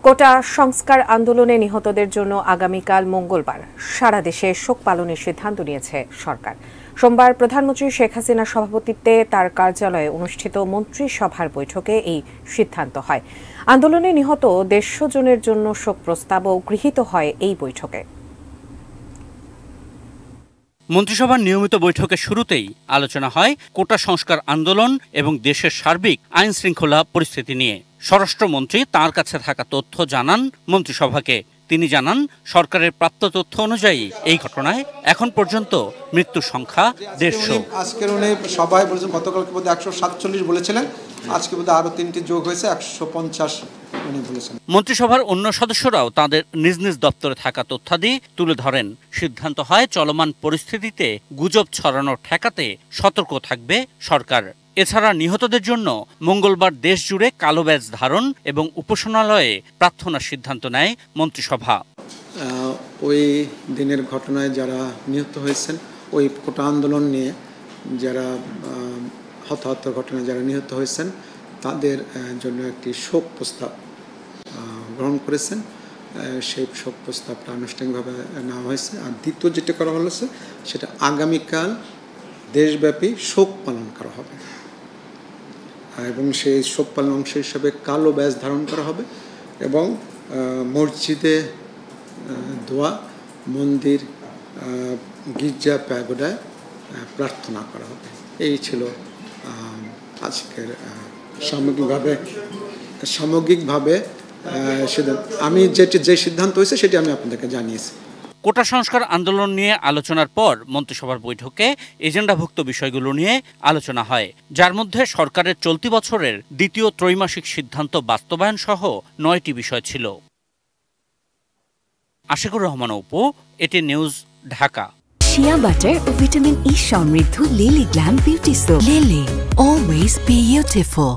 কোটা সংস্কার আন্দোলনে নিহতদের জন্য আগামীকাল মঙ্গলবার সারা দেশে শোক পালনের সিদ্ধান্ত নিয়েছে সরকার। সোমবার প্রধানমন্ত্রী শেখ হাসিনার সভাপতিত্বে তার কার্যালয়ে অনুষ্ঠিত মন্ত্রিসভার বৈঠকে এই সিদ্ধান্ত হয়। আন্দোলনে নিহত 150 জনের জন্য শোক প্রস্তাবও গৃহীত হয় এই বৈঠকে। মন্ত্রিসভার নিয়মিত বৈঠকের শুরুতেই আলোচনা হয় কোটা সংস্কার আন্দোলন এবং দেশের সার্বিক আইন শৃঙ্খলা পরিস্থিতি নিয়ে। স্বরাষ্ট্রমন্ত্রী তাঁর কাছে থাকা তথ্য জানান মন্ত্রিসভাকে। তিনি জানান, সরকারের প্রাপ্ত তথ্য অনুযায়ী এই ঘটনায় এখন পর্যন্ত মৃত্যুর সংখ্যা 150। আজকের উনি সবাই বলেছেন, গতকালকে বোধহয় 147 বলেছিলেন, আজকে বোধহয় আরো 3টি যোগ হয়েছে 150 উনি বলেছেন। মন্ত্রিসভার অন্য সদস্যরাও তাদের নিজ নিজ দপ্তরে থাকা তথ্যাদি তুলে ধরেন। সিদ্ধান্ত হয়, চলমান পরিস্থিতিতে গুজব ছড়ানো ঠেকাতে সতর্ক থাকবে সরকার। এছাড়া নিহতদের জন্য মঙ্গলবার দেশ জুড়ে কালো ব্যাজ ধারণ এবং উপাসনালয়ে প্রার্থনার সিদ্ধান্ত নেয় মন্ত্রিসভা। ওই দিনের ঘটনায় যারা নিহত হয়েছেন, ওই কোটা আন্দোলন নিয়ে যারা হতাহতের ঘটনায় যারা নিহত হয়েছেন, তাদের জন্য একটি শোক প্রস্তাব গ্রহণ করেছেন। সেই শোক প্রস্তাবটা আনুষ্ঠানিকভাবে নেওয়া হয়েছে। আর দ্বিতীয় যেটা করা হয়েছে, সেটা আগামীকাল দেশব্যাপী শোক পালন করা হবে এবং সেই শোক পালন অংশ হিসাবে কালো ব্যাজ ধারণ করা হবে এবং মসজিদে দোয়া, মন্দির, গির্জা, প্যাগোডায় প্রার্থনা করা হবে। এই ছিল আজকের সামগ্রিকভাবে সিদ্ধান্ত। আমি যে সিদ্ধান্ত হয়েছে সেটি আমি আপনাদেরকে জানিয়েছি। কোটা সংস্কার আন্দোলন নিয়ে আলোচনার পর মন্ত্রিসভার বৈঠকে এজেন্ডাভুক্ত বিষয়গুলো নিয়ে আলোচনা হয়, যার মধ্যে সরকারের চলতি বছরের দ্বিতীয় ত্রৈমাসিক সিদ্ধান্ত বাস্তবায়ন সহ 9টি বিষয় ছিল। আশিকুর রহমান অপু, এটি নিউজ, ঢাকা। শিয়া বাটার ও ভিটামিন ই সমৃদ্ধ lily glam beauty soap. Lily, always beautiful.